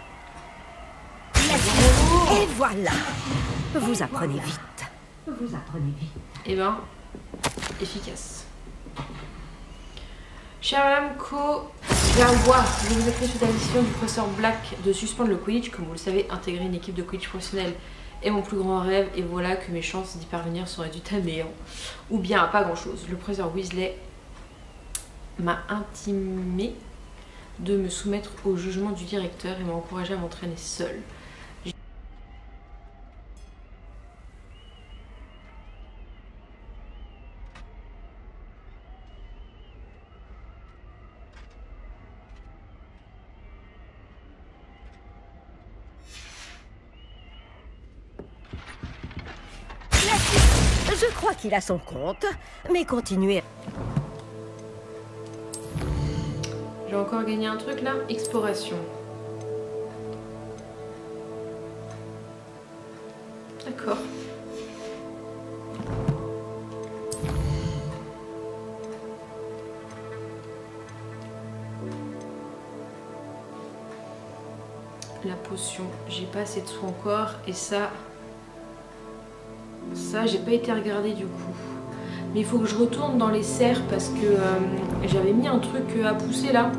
Et voilà. Vous apprenez vite. Vous apprenez vite. Eh ben, efficace. Cher Madame Kogawa, je vous écris suite à la décision du professeur Black de suspendre le Quidditch. Comme vous le savez, intégrer une équipe de Quidditch professionnelle est mon plus grand rêve. Et voilà que mes chances d'y parvenir sont réduites à néant. Ou bien à pas grand chose. Le professeur Weasley m'a intimé de me soumettre au jugement du directeur et m'a encouragé à m'entraîner seule. Je crois qu'il a son compte, mais continuez. J'ai encore gagné un truc là. Exploration. D'accord. La potion, j'ai pas assez de sous encore et ça j'ai pas été regarder du coup. Mais il faut que je retourne dans les serres parce que j'avais mis un truc à pousser là.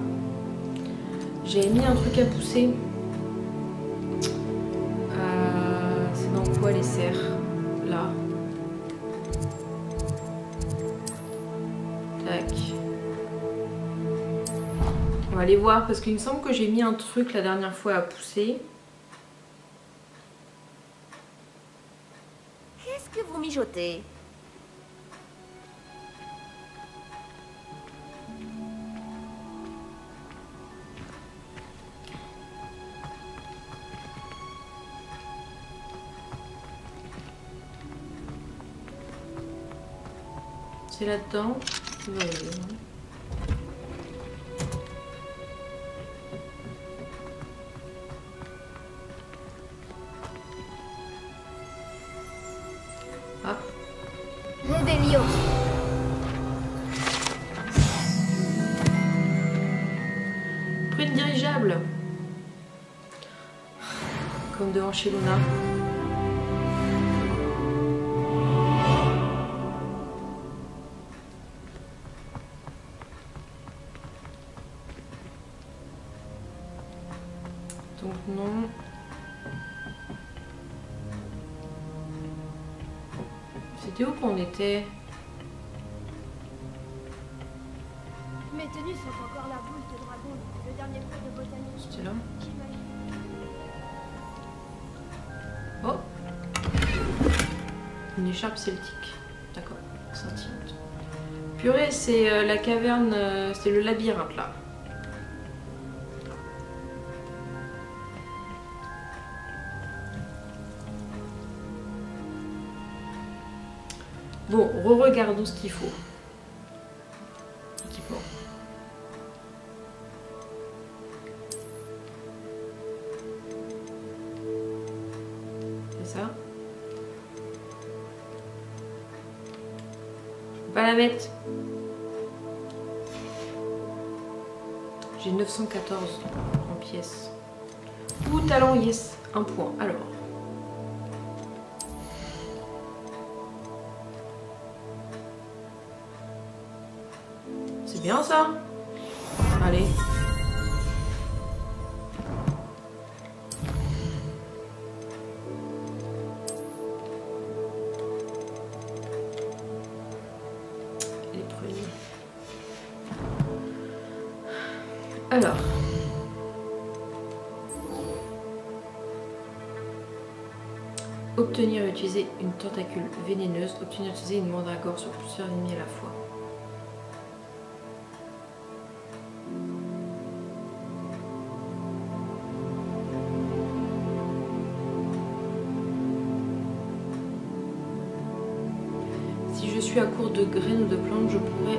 J'avais mis un truc à pousser. C'est dans quoi les serres? Là. Tac. On va aller voir parce qu'il me semble que j'ai mis un truc la dernière fois à pousser. Qu'est-ce que vous mijotez? C'est là-dedans. Ouais. Ah. Revelio. Prune dirigeable. Comme devant chez Luna. Donc non. C'était où qu'on était? Mes tenues sont encore la bouse de dragon, le dernier cours de botanique. C'était là? Oh! Une écharpe celtique. D'accord. Scintillante. Purée, c'est la caverne, c'est le labyrinthe là. Bon, re-regardons ce qu'il faut. Équipement. C'est ça. Je peux pas la mettre. J'ai 914 en pièces. Ouh, talent, yes. Un point. Alors. C'est bien ça. Allez. Les prunes. Alors. Obtenir et utiliser une tentacule vénéneuse. Obtenir et utiliser une mandragore sur plusieurs ennemis à la fois. Si je suis à court de graines ou de plantes, je pourrais...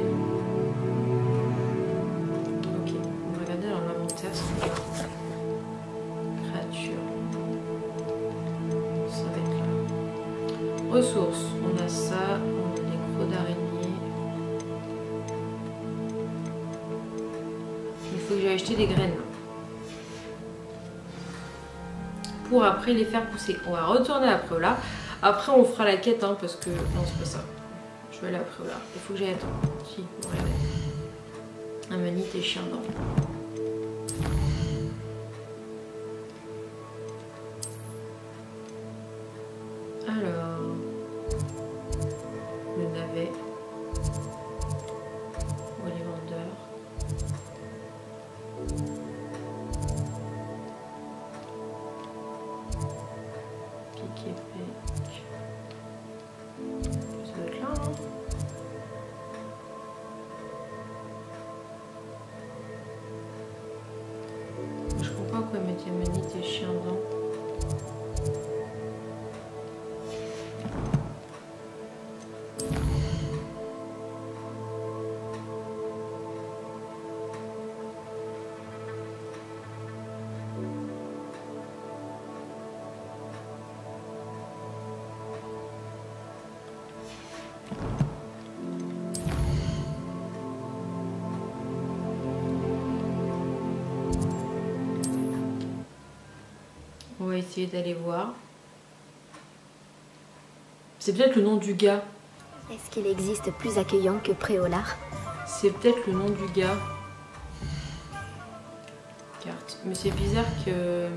Ok, on va regarder dans l'inventaire. Créature. Ça va être là. Ressources, on a ça, on a des crocs d'araignée. Il faut que j'aille acheter des graines. Pour après les faire pousser. On va retourner après là. Après on fera la quête, hein, parce que... Non, c'est pas ça. Je vais aller après là. Il faut que j'aille attendre. Si, bon, regardez. Amanite et chien dent. Alors. Le navet. Où est les vendeurs? Pique et pique. Ça doit être là, hein? Je comprends pourquoi mettre Amanite et chien dent. va essayer d'aller voir. C'est peut-être le nom du gars. Est-ce qu'il existe plus accueillant que Préolard? C'est peut-être le nom du gars. Carte. Mais c'est bizarre que...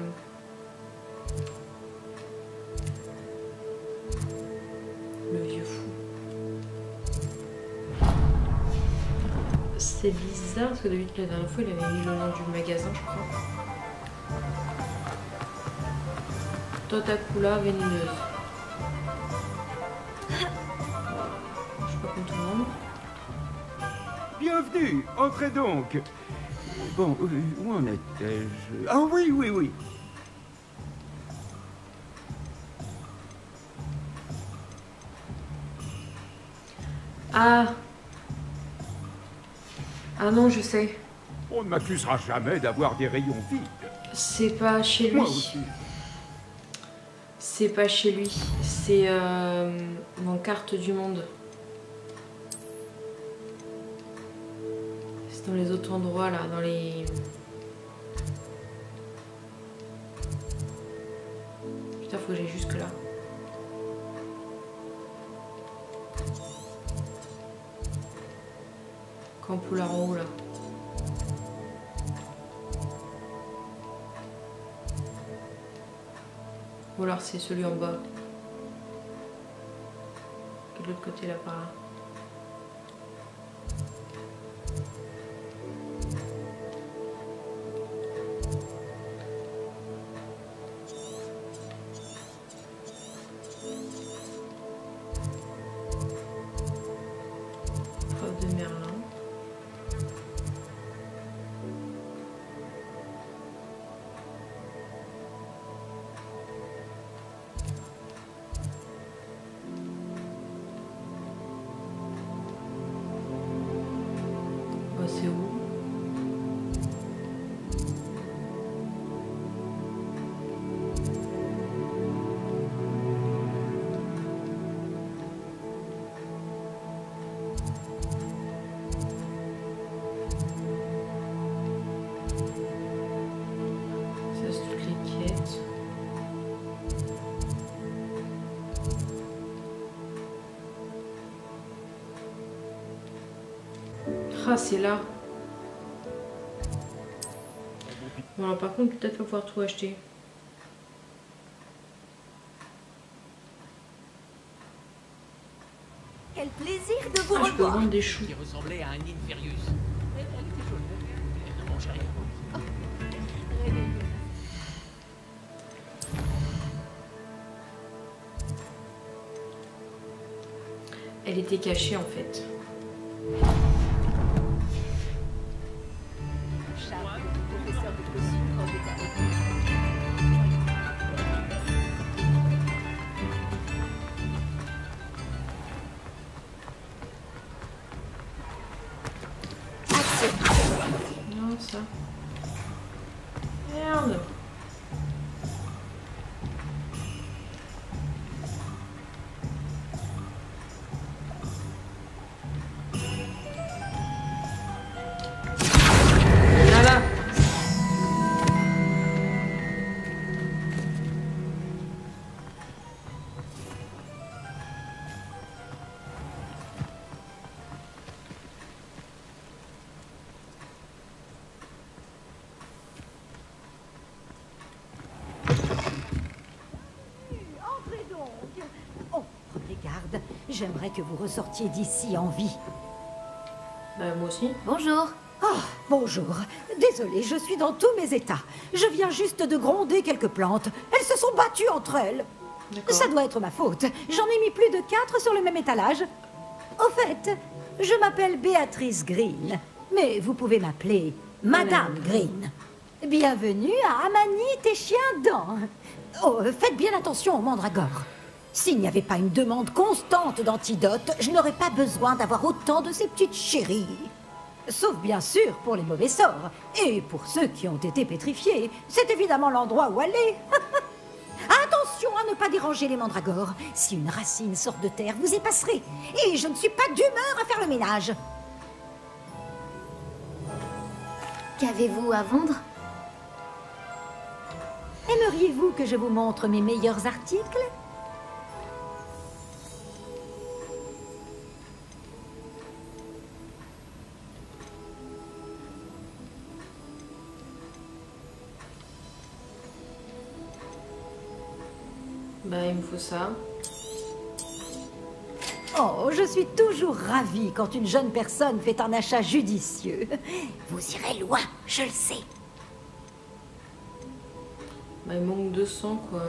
Le vieux fou. C'est bizarre parce que d'habitude la dernière fois il avait mis le nom du magasin, je crois. Totakula vénéneuse. Je sais pas comme tout le monde. Bienvenue, entrez donc. Bon, où en étais-je? Ah oui, oui, oui. Ah. Ah non, je sais. On ne m'accusera jamais d'avoir des rayons vides. C'est pas chez lui. Moi aussi. C'est pas chez lui. C'est dans Carte du Monde. C'est dans les autres endroits là, dans les... Putain, faut que j'aille jusque là. Campoularo là. Ou alors c'est celui en bas. De l'autre côté là par là. Preuve de Merlin. C'est où? Ça, c'est toutes les quêtes. Ah, c'est là. Bon, alors par contre, peut-être pas pouvoir tout acheter. Quel plaisir de vous Ah, je peux revoir. vendre des choux. Qui ressemblait à un Inferius. Elle était jolie. Elle ne mangeait rien. Elle était cachée en fait. Non, ça. Merde. Voilà. Entrez donc. Oh, prenez garde. J'aimerais que vous ressortiez d'ici en vie. Moi aussi. Bonjour. Oh, bonjour. Désolée, je suis dans tous mes états. Je viens juste de gronder quelques plantes. Elles se sont battues entre elles. Ça doit être ma faute. J'en ai mis plus de 4 sur le même étalage. Au fait, je m'appelle Béatrice Green. Mais vous pouvez m'appeler Madame Green. Bienvenue à Amanite et Chien-Dent. Oh, faites bien attention aux mandragores. S'il n'y avait pas une demande constante d'antidotes, je n'aurais pas besoin d'avoir autant de ces petites chéries. Sauf bien sûr pour les mauvais sorts. Et pour ceux qui ont été pétrifiés, c'est évidemment l'endroit où aller. Attention à ne pas déranger les mandragores. Si une racine sort de terre, vous y passerez. Et je ne suis pas d'humeur à faire le ménage. Qu'avez-vous à vendre? Elle me Aimeriez-vous que je vous montre mes meilleurs articles? Bah, il me faut ça. Oh, je suis toujours ravie quand une jeune personne fait un achat judicieux. Vous irez loin, je le sais. Bah, il manque 200 quoi.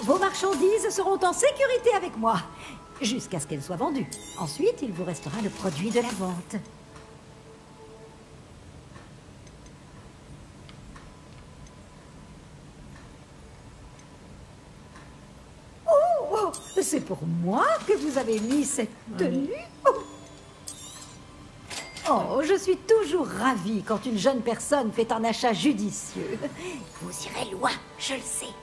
Vos marchandises seront en sécurité avec moi, jusqu'à ce qu'elles soient vendues. Ensuite, il vous restera le produit de la vente. Oh, c'est pour moi que vous avez mis cette tenue? Oh, je suis toujours ravie quand une jeune personne fait un achat judicieux. Vous irez loin, je le sais.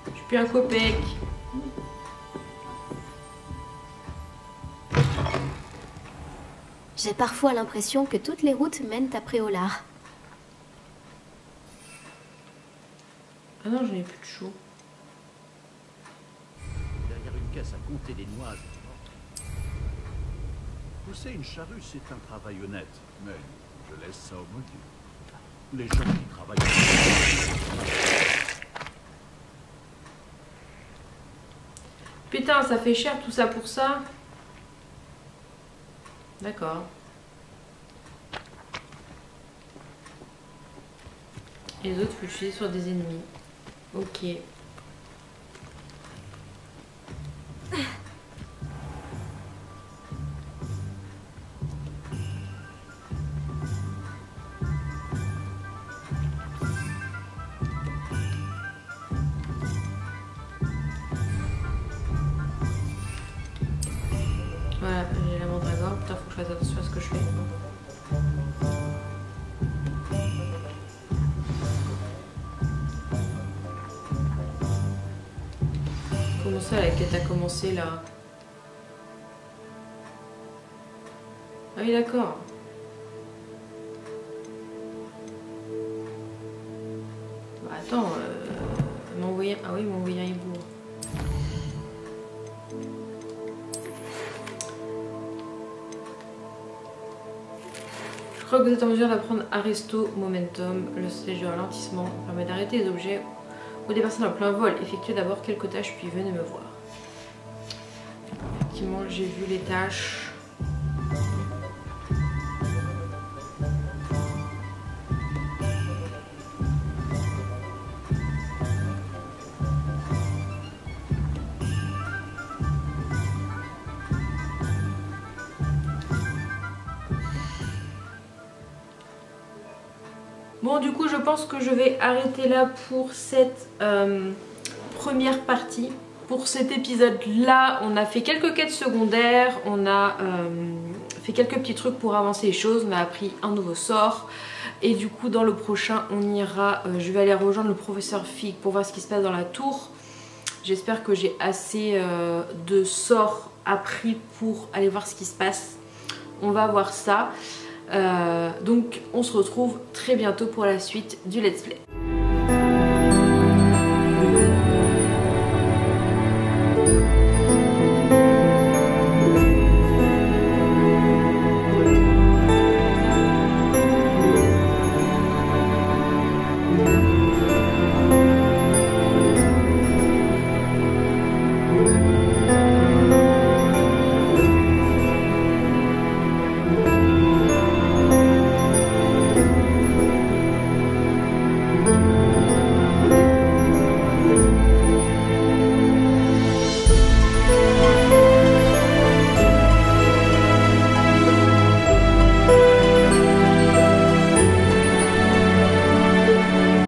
Je suis plus un copec. J'ai parfois l'impression que toutes les routes mènent à Préolard. Ah non, j'en ai plus de chaud. Derrière une caisse à compter des noises. Pousser une charrue, c'est un travail honnête, mais je laisse ça au motif. Les gens qui travaillent... Putain, ça fait cher tout ça pour ça. D'accord. Et les autres, faut utiliser sur des ennemis. Ok. Voilà, j'ai la mandragore. Putain, faut que je fasse attention à ce que je fais. Comment ça, la quête a commencé là? Ah oui, d'accord. Bah attends, il m'a envoyé... Ah oui, il m'a envoyé un hibou. Je crois que vous êtes en mesure d'apprendre Arresto Momentum. Le stage de ralentissement permet d'arrêter les objets ou des personnes en plein vol. Effectuez d'abord quelques tâches puis venez me voir. Effectivement, j'ai vu les tâches. Bon, du coup, je pense que je vais arrêter là pour cette première partie. Pour cet épisode-là, on a fait quelques quêtes secondaires, on a fait quelques petits trucs pour avancer les choses, on a appris un nouveau sort. Et du coup, dans le prochain, on ira, je vais aller rejoindre le professeur Fig pour voir ce qui se passe dans la tour. J'espère que j'ai assez de sorts appris pour aller voir ce qui se passe. On va voir ça. Donc on se retrouve très bientôt pour la suite du let's play.